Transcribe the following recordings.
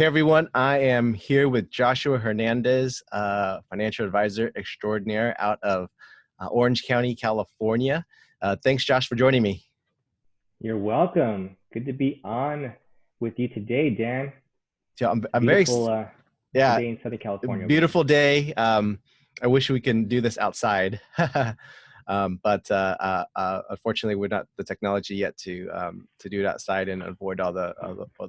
Hey everyone, I am here with Joshua Hernandez, financial advisor extraordinaire out of Orange County, California. Thanks, Josh, for joining me. You're welcome. Good to be on with you today, Dan. So I'm very, Beautiful, beautiful yeah, day in Southern California over here. beautiful day. I wish we can do this outside, but unfortunately, we're not the technology yet to do it outside and avoid all the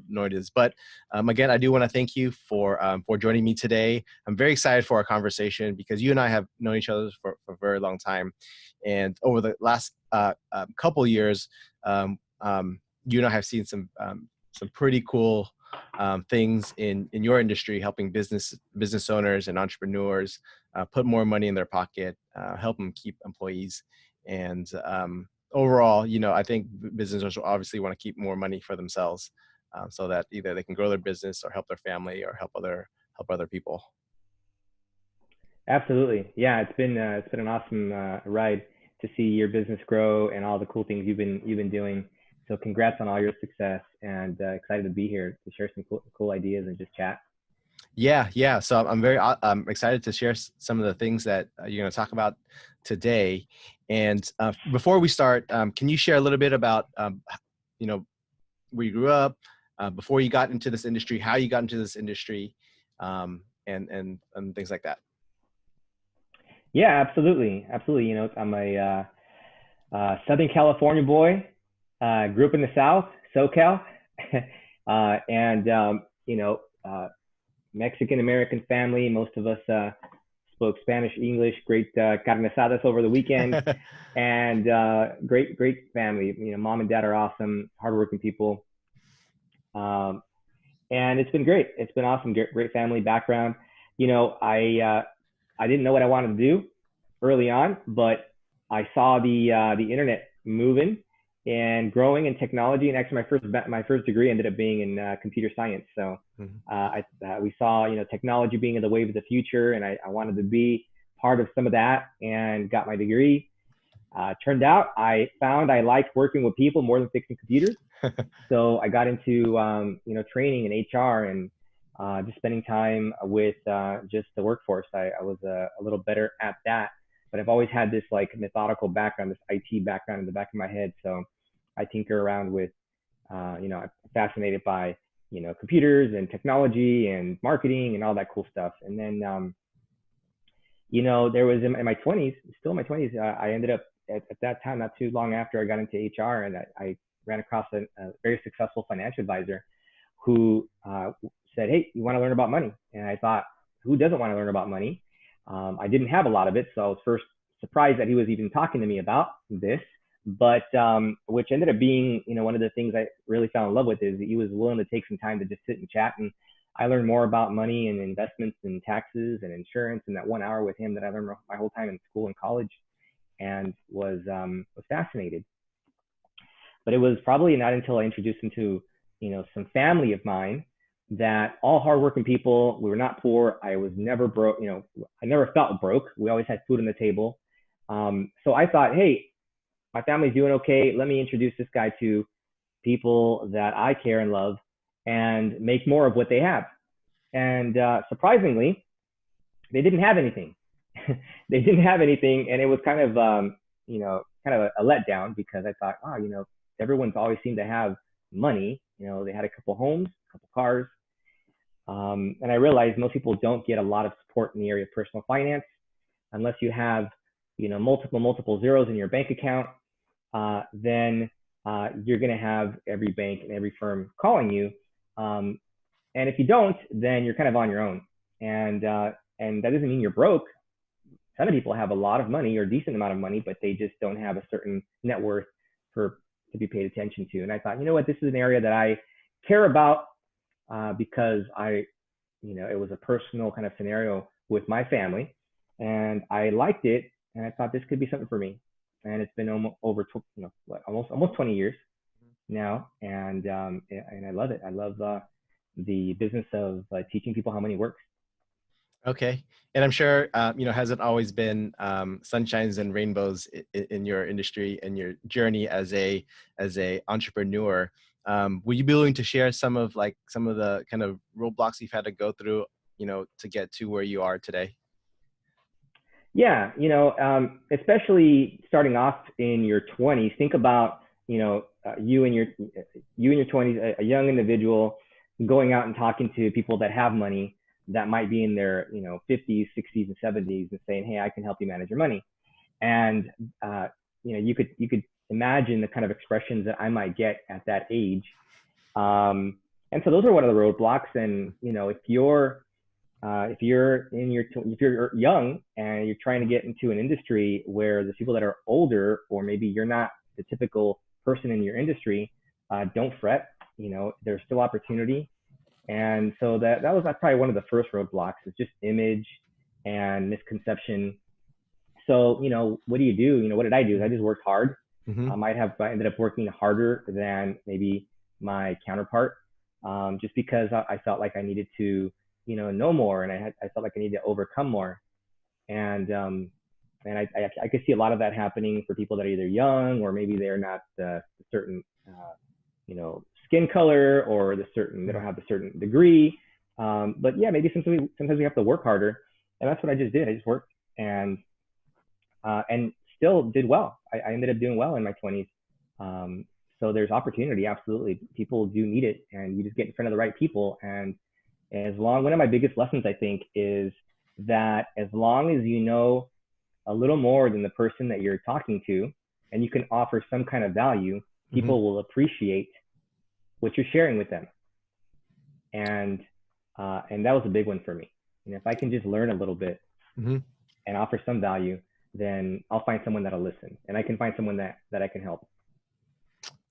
noises. But again, I do want to thank you for joining me today. I'm very excited for our conversation because you and I have known each other for a very long time, and over the last couple years, you and I have seen some pretty cool things in your industry, helping business owners and entrepreneurs put more money in their pocket, help them keep employees, and overall, I think business owners will obviously want to keep more money for themselves, so that either they can grow their business or help their family or help other people. Absolutely. Yeah, it's been an awesome ride to see your business grow and all the cool things you've been doing. So congrats on all your success and excited to be here to share some cool ideas and just chat. Yeah. So I'm very excited to share some of the things that you're going to talk about today. And before we start, can you share a little bit about, you know, where you grew up, before you got into this industry, how you got into this industry, and things like that? Yeah, absolutely, absolutely. I'm a Southern California boy. Grew up in the South, SoCal, and Mexican American family. Most of us spoke Spanish, English. Great carne asadas over the weekend, and great family. Mom and dad are awesome, hardworking people, um, and it's been great. It's been awesome. Great family background. I didn't know what I wanted to do early on, but I saw the internet moving and growing in technology. And actually, my first degree ended up being in computer science. So Mhm. we saw technology being in the wave of the future, and I wanted to be part of some of that, and got my degree. Turned out I found I liked working with people more than fixing computers. So I got into training in HR and just spending time with just the workforce. I was a little better at that, but I've always had this like methodical background, this IT background in the back of my head. So I tinker around with, I'm fascinated by computers and technology and marketing and all that cool stuff. And then there was in my 20s, still in my 20s, I ended up at that time, not too long after I got into HR, and I ran across a very successful financial advisor who said, "Hey, you want to learn about money?" And I thought, who doesn't want to learn about money? I didn't have a lot of it, so I was first surprised that he was even talking to me about this. But which ended up being, one of the things I really fell in love with is that he was willing to take some time to just sit and chat. And I learned more about money and investments and taxes and insurance in that 1 hour with him that I learned my whole time in school and college, and was fascinated. But it was probably not until I introduced him to, some family of mine, that all hardworking people. We were not poor. I was never broke. I never felt broke. We always had food on the table. So I thought, hey, my family's doing okay. Let me introduce this guy to people that I care and love, and make more of what they have. And surprisingly, they didn't have anything. They didn't have anything, and it was kind of a letdown, because I thought, oh, everyone's always seemed to have money. They had a couple homes, a couple cars, and I realized most people don't get a lot of support in the area of personal finance unless you have, multiple zeros in your bank account. Then you're going to have every bank and every firm calling you. And if you don't, then you're kind of on your own. And that doesn't mean you're broke. Some people have a lot of money or a decent amount of money, but they just don't have a certain net worth to be paid attention to. And I thought, what, this is an area that I care about, because it was a personal kind of scenario with my family, and I liked it, and I thought this could be something for me. And it's been almost 20 years now, and I love it. I love the business of teaching people how money works. Okay. And I'm sure, hasn't always been sunshines and rainbows in your industry and your journey as a entrepreneur. Would you be willing to share some of the kind of roadblocks you've had to go through, to get to where you are today? Yeah, especially starting off in your 20s, think about, you in your 20s, a young individual going out and talking to people that have money that might be in their, 50s, 60s, and 70s and saying, "Hey, I can help you manage your money." And uh, you could imagine the kind of expressions that I might get at that age. And so those are one of the roadblocks. And if you're young and you're trying to get into an industry where there's people that are older, or maybe you're not the typical person in your industry, don't fret. There's still opportunity. And so that's probably one of the first roadblocks, is just image and misconception. So what do you do? What did I do? I just worked hard. Mm-hmm. I ended up working harder than maybe my counterpart, just because I felt like I needed to know more, and I felt like I needed to overcome more. And um, and I could see a lot of that happening for people that are either young, or maybe they're not the certain skin color, or they don't have the certain degree. But yeah, maybe sometimes we have to work harder, and that's what I just did. I just worked, and still did well. I ended up doing well in my 20s. So there's opportunity, absolutely. People do need it, and you just get in front of the right people. And one of my biggest lessons, I think, is that as long as you know a little more than the person that you're talking to, and you can offer some kind of value, Mm-hmm. people will appreciate what you're sharing with them. And that was a big one for me. If I can just learn a little bit Mm-hmm. and offer some value, then I'll find someone that'll listen, and I can find someone that I can help.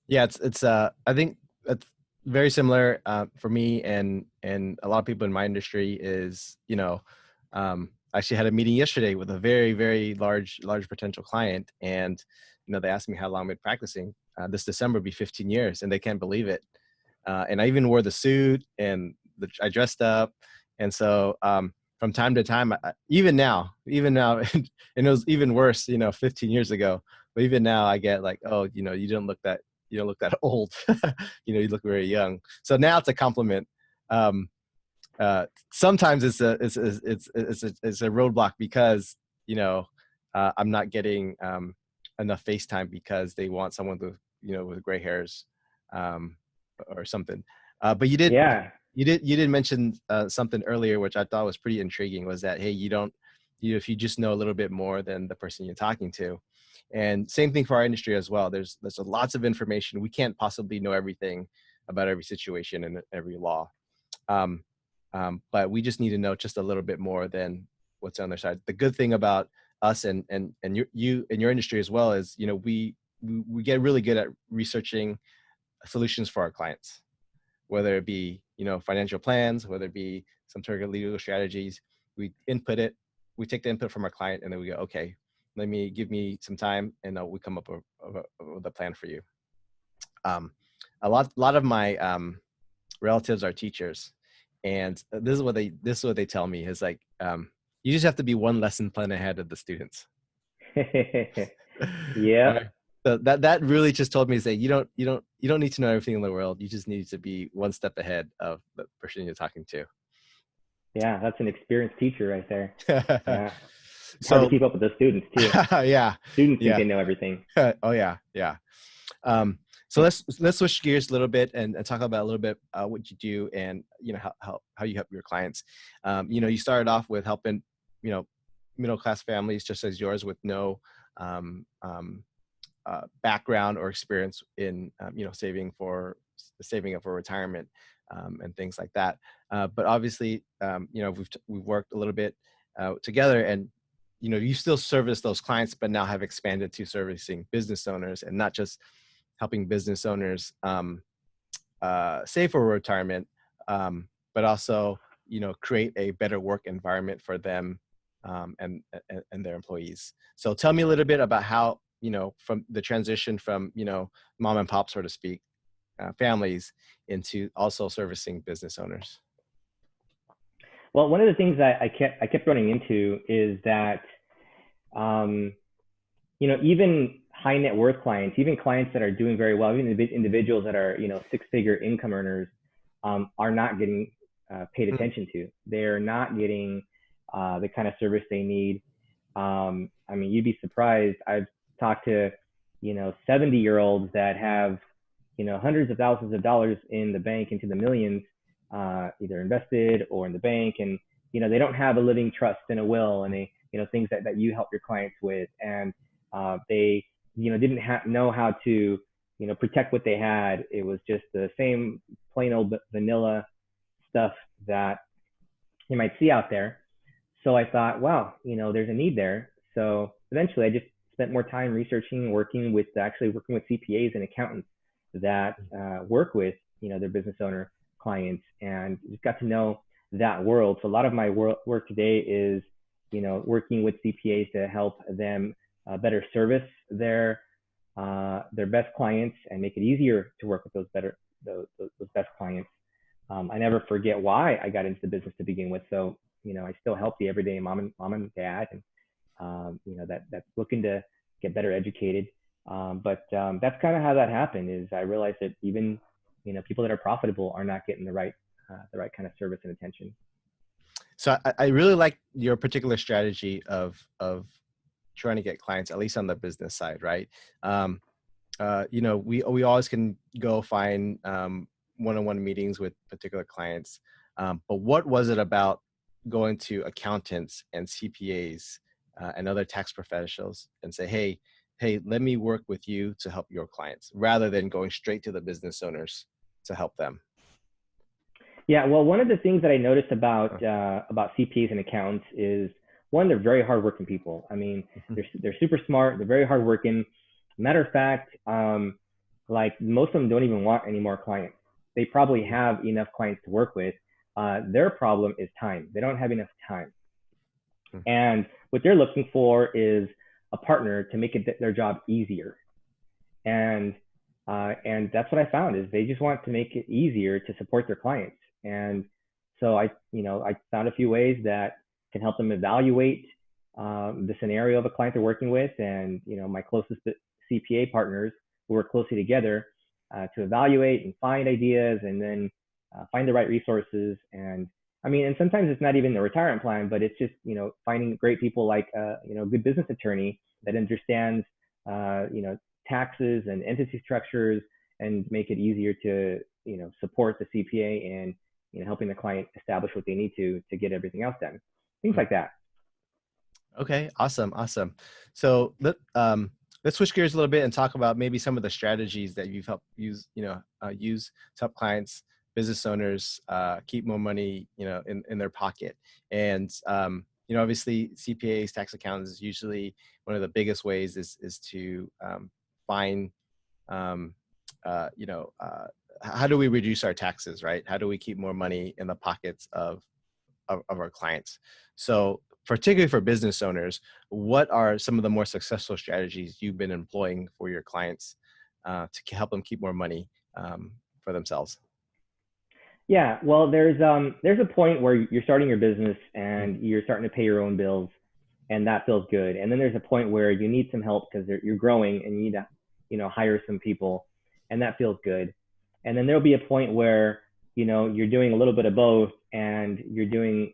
Yeah, it's I think it's very similar for me and a lot of people in my industry is, I actually had a meeting yesterday with a very, very large potential client, and they asked me how long I've been practicing. This December will be 15 years, and they can't believe it. And I even wore the suit, and I dressed up, and so from time to time, even now, and it was even worse, 15 years ago. But even now, I get like, "Oh, you don't look that old. You look very young." So now it's a compliment. Um, Sometimes it's a roadblock because I'm not getting enough FaceTime because they want someone with gray hairs, um, or something. But Yeah. you did mention something earlier, which I thought was pretty intriguing, was that, hey, if you just know a little bit more than the person you're talking to. And same thing for our industry as well. There's lots of information. We can't possibly know everything about every situation and every law. Um, but we just need to know just a little bit more than what's on their side. The good thing about us and you in your industry as well is, we get really good at researching solutions for our clients, whether it be, financial plans, whether it be some sort of legal strategies. We input it, we take the input from our client, and then we go, okay, give me some time, and we come up with a plan for you. A lot of my relatives are teachers, and this is what they tell me is like, you just have to be one lesson plan ahead of the students. Yeah. Right. So that really just told me is that you don't need to know everything in the world. You just need to be one step ahead of the person you're talking to. Yeah, that's an experienced teacher right there. Yeah. It's hard to So keep up with the students too. yeah, Students think yeah. they know everything. Oh yeah, yeah. Um, so let's switch gears a little bit and talk about a little bit what you do, and how you help your clients. You started off with helping you know middle class families just as yours with no um, um, background or experience in saving up for retirement, and things like that. But obviously, we've worked a little bit together, and you still service those clients, but now have expanded to servicing business owners, and not just helping business owners save for retirement, but also create a better work environment for them, and their employees. So tell me a little bit about how from the transition from mom and pop, so to speak, families, into also servicing business owners. Well, one of the things that I kept running into is that, even high net worth clients, even clients that are doing very well, even individuals that are, six-figure income earners, are not getting paid attention to. They're not getting the kind of service they need. I mean, you'd be surprised. I've talked to, 70-year-olds that have, hundreds of thousands of dollars in the bank, into the millions, either invested or in the bank. And, they don't have a living trust and a will, and things that you help your clients with. And they, didn't know how to, protect what they had. It was just the same plain old vanilla stuff that you might see out there. So I thought, wow, there's a need there. So eventually I just spent more time researching, working with CPAs and accountants that work with, their business owner clients, and just got to know that world. So a lot of my work today is, working with CPAs to help them better service their best clients and make it easier to work with those best clients. I never forget why I got into the business to begin with. So, I still help the everyday mom and dad, and, that's looking to get better educated. But that's kind of how that happened. Is I realized that even, people that are profitable are not getting the right kind of service and attention. So I really like your particular strategy of trying to get clients, at least on the business side, right? We always can go find one-on-one meetings with particular clients. But what was it about going to accountants and CPAs and other tax professionals and say, hey, let me work with you to help your clients, rather than going straight to the business owners to help them? Yeah, well, one of the things that I noticed about CPAs and accountants is, one, they're very hardworking people. I mean, they're super smart. They're very hardworking. Matter of fact, like most of them don't even want any more clients. They probably have enough clients to work with. Their problem is time. They don't have enough time. And what they're looking for is a partner to make their job easier. And that's what I found, is they just want to make it easier to support their clients. And so I found a few ways that can help them evaluate the scenario of a client they're working with. And, my closest CPA partners who work closely together to evaluate and find ideas, and then find the right resources. And I mean, and sometimes it's not even the retirement plan, but it's just, finding great people like, a good business attorney that understands, taxes and entity structures, and make it easier to, support the CPA and, helping the client establish what they need to get everything else done. Things like that. Okay, awesome. So let's switch gears a little bit and talk about maybe some of the strategies that you've helped use to help clients, business owners, keep more money, in their pocket. And obviously CPAs, tax accountants, is usually one of the biggest ways is to find, how do we reduce our taxes, right? How do we keep more money in the pockets of our clients? So particularly for business owners, what are some of the more successful strategies you've been employing for your clients to help them keep more money for themselves? Yeah, well, there's a point where you're starting your business and you're starting to pay your own bills, and that feels good. And then there's a point where you need some help because you're growing and you need to, hire some people, and that feels good. And then there'll be a point where, you're doing a little bit of both, and you're doing,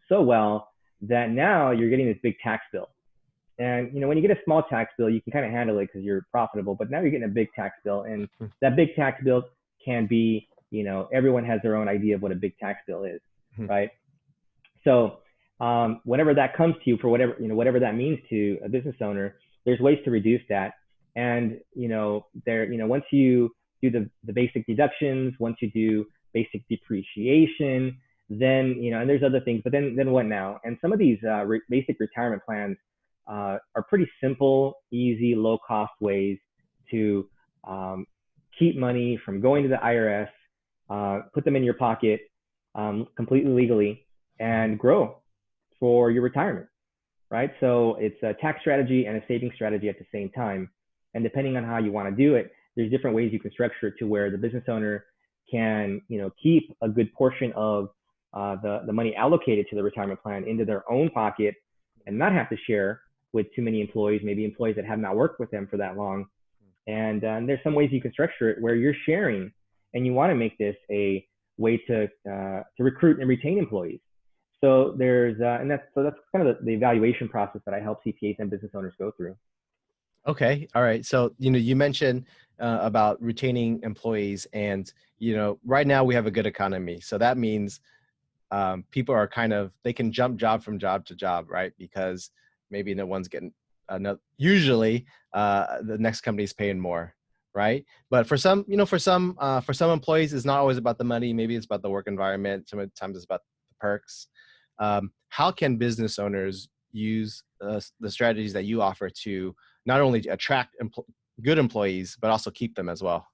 so well that now you're getting this big tax bill. And, when you get a small tax bill, you can kind of handle it because you're profitable, but now you're getting a big tax bill, and that big tax bill can be, everyone has their own idea of what a big tax bill is, right? So whenever that comes to you, for whatever that means to a business owner, there's ways to reduce that. And, once you do the basic deductions, once you do basic depreciation, then, and there's other things, but then what now? And some of these basic retirement plans are pretty simple, easy, low cost ways to keep money from going to the IRS, put them in your pocket completely legally, and grow for your retirement, right? So it's a tax strategy and a saving strategy at the same time. And depending on how you want to do it, there's different ways you can structure it to where the business owner can, keep a good portion of the money allocated to the retirement plan into their own pocket and not have to share with too many employees, maybe employees that have not worked with them for that long. And there's some ways you can structure it where you're sharing, and you want to make this a way to recruit and retain employees. So that's kind of the evaluation process that I help CPAs and business owners go through. Okay. All right. So, you mentioned about retaining employees, and, right now we have a good economy. So that means people are they can jump job from job to job, right? Because maybe no one's getting another, usually the next company's paying more, right? But for some, for some employees, it's not always about the money. Maybe it's about the work environment. Sometimes it's about the perks. How can business owners use the strategies that you offer to not only attract good employees, but also keep them as well?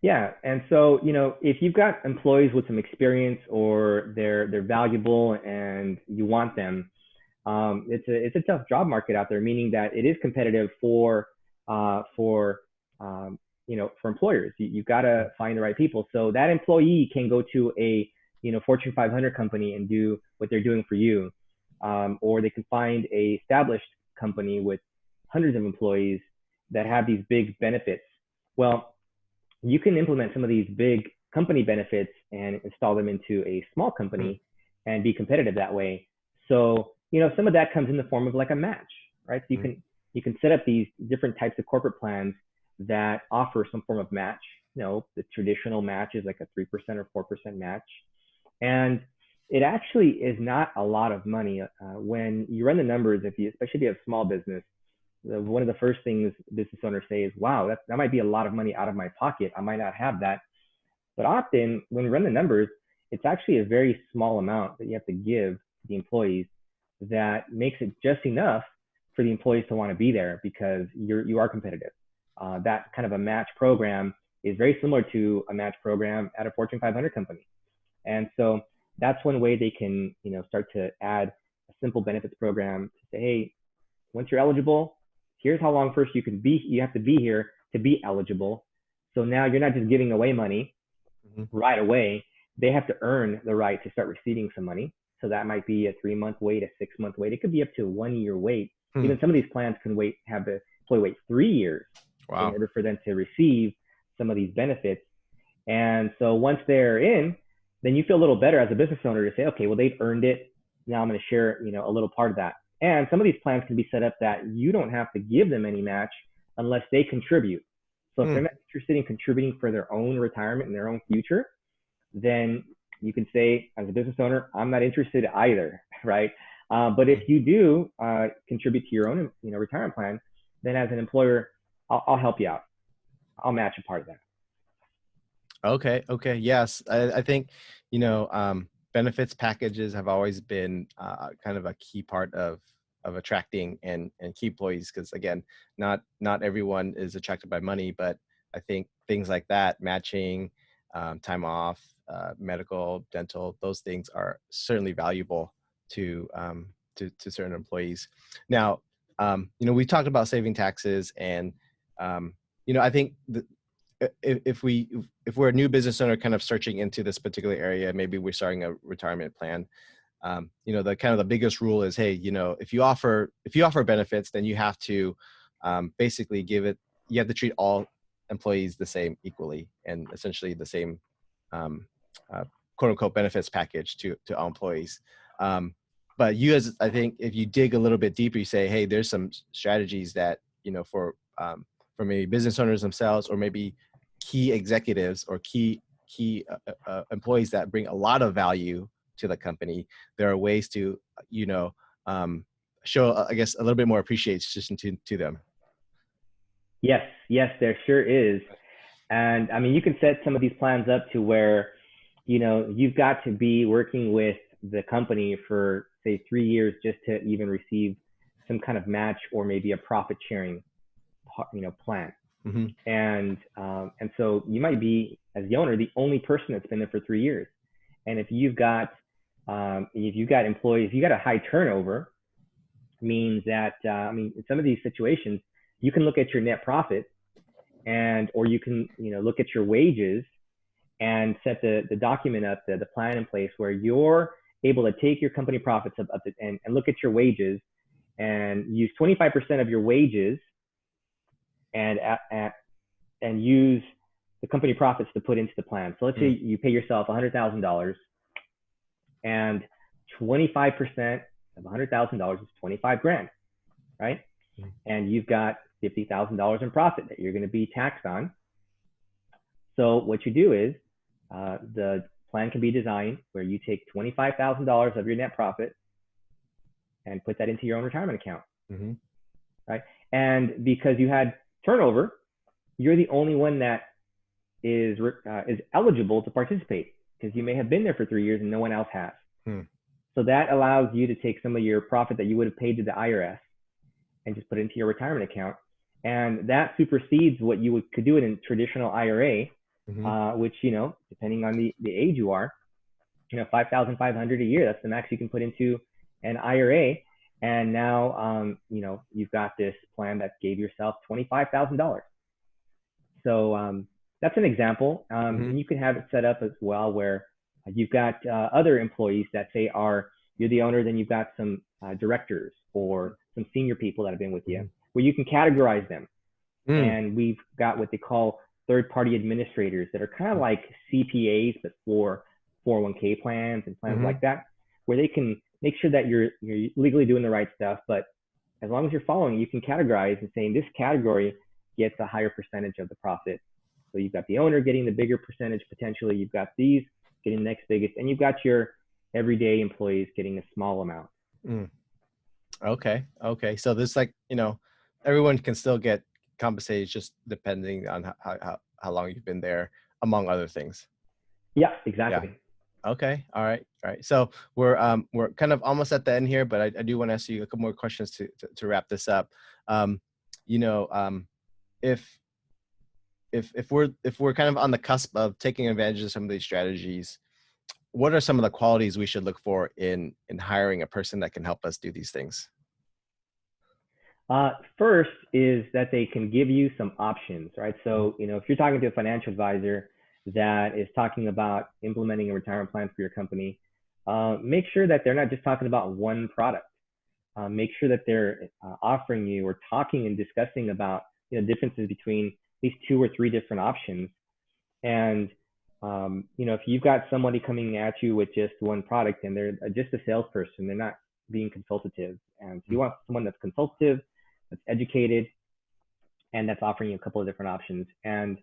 Yeah, and so if you've got employees with some experience, or they're valuable and you want them, it's a tough job market out there. Meaning that it is competitive for employers. You've got to find the right people. So that employee can go to a Fortune 500 company and do what they're doing for you, or they can find a established company with hundreds of employees that have these big benefits. Well, you can implement some of these big company benefits and install them into a small company and be competitive that way. So, some of that comes in the form of like a match, right? So you can set up these different types of corporate plans that offer some form of match. The traditional match is like a 3% or 4% match. And it actually is not a lot of money. When you run the numbers, especially if you have small business, one of the first things business owners say is, wow, that might be a lot of money out of my pocket. I might not have that. But often when we run the numbers, it's actually a very small amount that you have to give the employees that makes it just enough for the employees to want to be there, because you are competitive. That kind of a match program is very similar to a match program at a Fortune 500 company. And so that's one way they can, start to add a simple benefits program to say, hey, once you're eligible, here's how long first you have to be here to be eligible. So now you're not just giving away money right away. They have to earn the right to start receiving some money. So that might be a 3-month wait, a 6-month wait. It could be up to a 1-year wait. Even some of these plans can have the employee wait 3 years in order for them to receive some of these benefits. And so once they're in, then you feel a little better as a business owner to say, okay, well, they've earned it. Now I'm going to share, a little part of that. And some of these plans can be set up that you don't have to give them any match unless they contribute. So if they're not interested in contributing for their own retirement and their own future, then you can say, as a business owner, I'm not interested either, right? But if you do contribute to your own, retirement plan, then as an employer, I'll help you out. I'll match a part of that. Okay. Yes. I think, benefits packages have always been kind of a key part of attracting and key employees. Because again, not everyone is attracted by money, but I think things like that, matching, time off, medical, dental, those things are certainly valuable to certain employees. Now, we talked about saving taxes, and I think if we're a new business owner kind of searching into this particular area, maybe we're starting a retirement plan, the biggest rule is, hey, if you offer benefits, then you have to basically you have to treat all employees the same equally, and essentially the same quote unquote benefits package to all employees. But I think if you dig a little bit deeper, you say, hey, there's some strategies that, for maybe business owners themselves, or maybe key executives or key employees that bring a lot of value to the company. There are ways to, show, I guess, a little bit more appreciation to them. Yes, there sure is. And I mean, you can set some of these plans up to where, you've got to be working with the company for, say, 3 years just to even receive some kind of match, or maybe a profit sharing, plan. And so you might be, as the owner, the only person that's been there for 3 years. And if you've got employees, if you got a high turnover, means that, in some of these situations, you can look at your net profit, or you can, look at your wages and set the document up, the plan in place where you're able to take your company profits up to, and look at your wages and use 25% of your wages and and use the company profits to put into the plan. So let's say you pay yourself $100,000, and 25% of $100,000 is 25 grand, right? And you've got $50,000 in profit that you're going to be taxed on. So what you do is the plan can be designed where you take $25,000 of your net profit and put that into your own retirement account, right? And because you had turnover, you're the only one that is eligible to participate, because you may have been there for 3 years and no one else has. So that allows you to take some of your profit that you would have paid to the IRS and just put it into your retirement account. And that supersedes what you could do in a traditional IRA, which, you know, depending on the age you are, you know, $5,500 a year, that's the max you can put into an IRA. And now, you know, you've got this plan that gave yourself $25,000. So that's an example. And you can have it set up as well where you've got other employees that say you're the owner, then you've got some directors or some senior people that have been with you, where you can categorize them. And we've got what they call third-party administrators that are kind of like CPAs, but for 401k plans and plans like that, where they can make sure that you're legally doing the right stuff. But as long as you're following, you can categorize and saying this category gets a higher percentage of the profit. So you've got the owner getting the bigger percentage potentially. You've got these getting the next biggest, and you've got your everyday employees getting a small amount. Okay. So there's, like, you know, everyone can still get compensated, just depending on how long you've been there, among other things. Yeah, exactly. Yeah. Okay. All right. So we're kind of almost at the end here, but I do want to ask you a couple more questions to wrap this up. You know, if we're kind of on the cusp of taking advantage of some of these strategies, what are some of the qualities we should look for in hiring a person that can help us do these things? First is that they can give you some options, right? So, you know, if you're talking to a financial advisor that is talking about implementing a retirement plan for your company, make sure that they're not just talking about one product. Make sure that they're offering you or talking and discussing about, you know, differences between these 2 or 3 different options. And you know, if you've got somebody coming at you with just one product and they're just a salesperson, they're not being consultative. And so you want someone that's consultative, that's educated, and that's offering you a couple of different options. And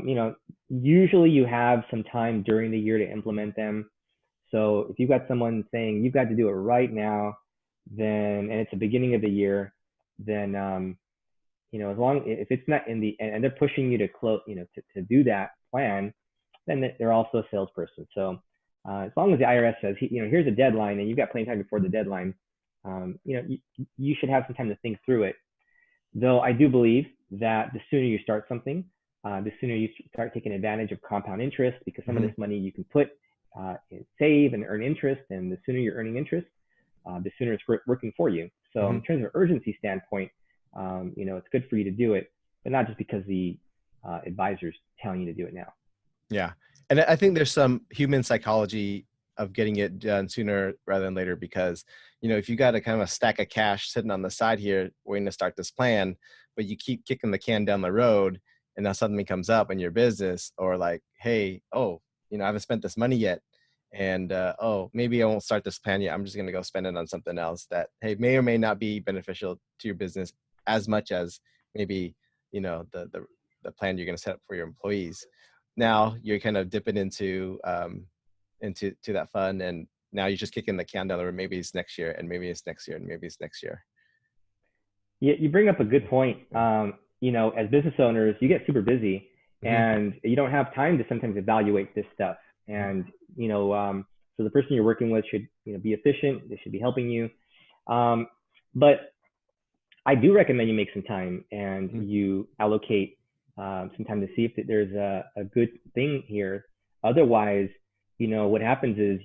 you know, usually you have some time during the year to implement them. So if you've got someone saying you've got to do it right now, then, and it's the beginning of the year, then you know, if it's not in the, and they're pushing you to close, you know, to do that plan, then they're also a salesperson. So as long as the IRS says, you know, here's a deadline and you've got plenty of time before the deadline, you know, you should have some time to think through it. Though I do believe that the sooner you start something, the sooner you start taking advantage of compound interest, because some of this money you can put save and earn interest, and the sooner you're earning interest, the sooner it's working for you. So in terms of urgency standpoint, you know, it's good for you to do it, but not just because the advisor's telling you to do it now. Yeah. And I think there's some human psychology of getting it done sooner rather than later, because, you know, if you got a kind of a stack of cash sitting on the side here waiting to start this plan, but you keep kicking the can down the road, and now something comes up in your business, or like, hey, oh, you know, I haven't spent this money yet, and oh, maybe I won't start this plan yet, I'm just going to go spend it on something else that, hey, may or may not be beneficial to your business as much as maybe, you know, the plan you're going to set up for your employees. Now you're kind of dipping into that fund, and now you're just kicking the can down the road. Maybe it's next year, and maybe it's next year, and maybe it's next year. Yeah, you bring up a good point. You know, as business owners, you get super busy, and you don't have time to sometimes evaluate this stuff. And you know, so the person you're working with should, you know, be efficient. They should be helping you. But I do recommend you make some time and you allocate some time to see if there's a good thing here. Otherwise, you know, what happens is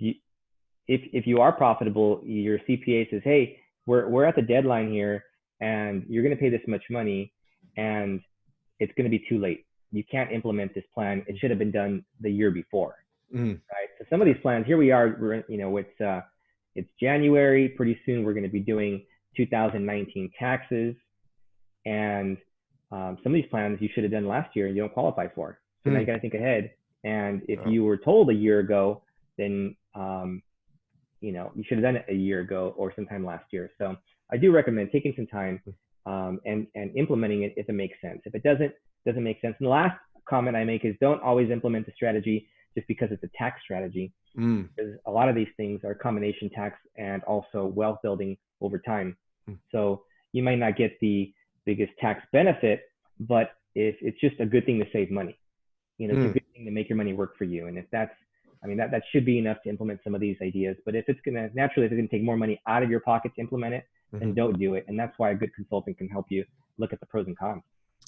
if you are profitable, your CPA says, hey, we're at the deadline here, and you're going to pay this much money, and it's going to be too late. You can't implement this plan. It should have been done the year before, right? So some of these plans, here we are, you know, it's January. Pretty soon we're going to be doing 2019 taxes, and some of these plans you should have done last year and you don't qualify for. So now you got to think ahead. And if you were told a year ago, then you should have done it a year ago or sometime last year. So I do recommend taking some time and implementing it if it makes sense. If it doesn't make sense. And the last comment I make is don't always implement the strategy just because it's a tax strategy. Because a lot of these things are combination tax and also wealth building over time. So you might not get the biggest tax benefit, but if it's just a good thing to save money, it's a good thing to make your money work for you. And if that should be enough to implement some of these ideas. But if it's gonna take more money out of your pocket to implement it, then don't do it. And that's why a good consultant can help you look at the pros and cons.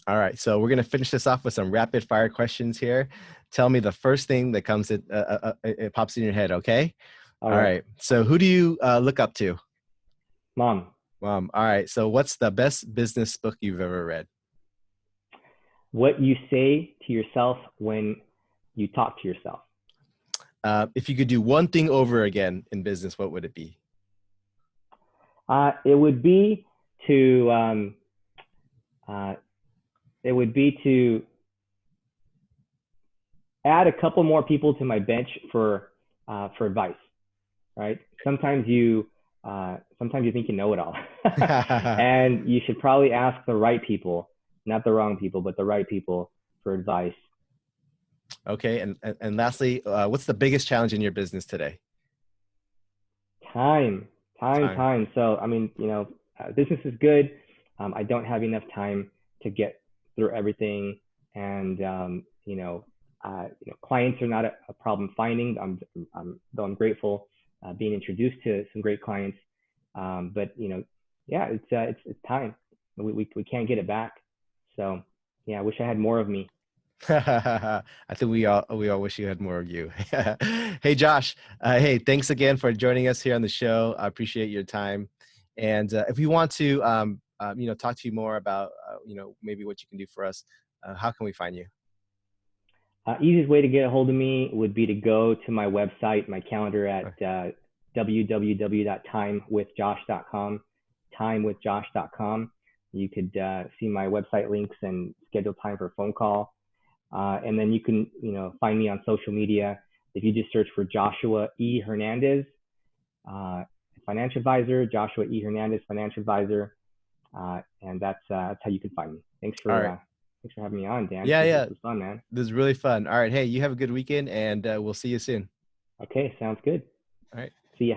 All right, so we're gonna finish this off with some rapid fire questions here. Tell me the first thing that comes it pops in your head. Okay. All right. So who do you look up to? Mom. All right. So what's the best business book you've ever read? What you say to yourself when you talk to yourself. If you could do one thing over again in business, what would it be? It would be to add a couple more people to my bench for advice. Right? Sometimes you think you know it all, and you should probably ask the right people, not the wrong people, but the right people for advice. Okay, and lastly, what's the biggest challenge in your business today? Time. So business is good. I don't have enough time to get through everything, and clients are not a problem finding. I'm grateful being introduced to some great clients, but it's time. We can't get it back. So yeah, I wish I had more of me. I think we all wish you had more of you. Hey, Josh. Hey, thanks again for joining us here on the show. I appreciate your time. And if we want to, talk to you more about, maybe what you can do for us, how can we find you? Easiest way to get a hold of me would be to go to my website, my calendar at www.timewithjosh.com, timewithjosh.com. You could see my website links and schedule time for a phone call. And then you can, find me on social media. If you just search for Joshua E. Hernandez, financial advisor, Joshua E. Hernandez, financial advisor. And that's how you can find me. Thanks for having me on, Dan. Yeah. This was fun, man. This is really fun. All right. Hey, you have a good weekend, and we'll see you soon. Okay. Sounds good. All right. See ya.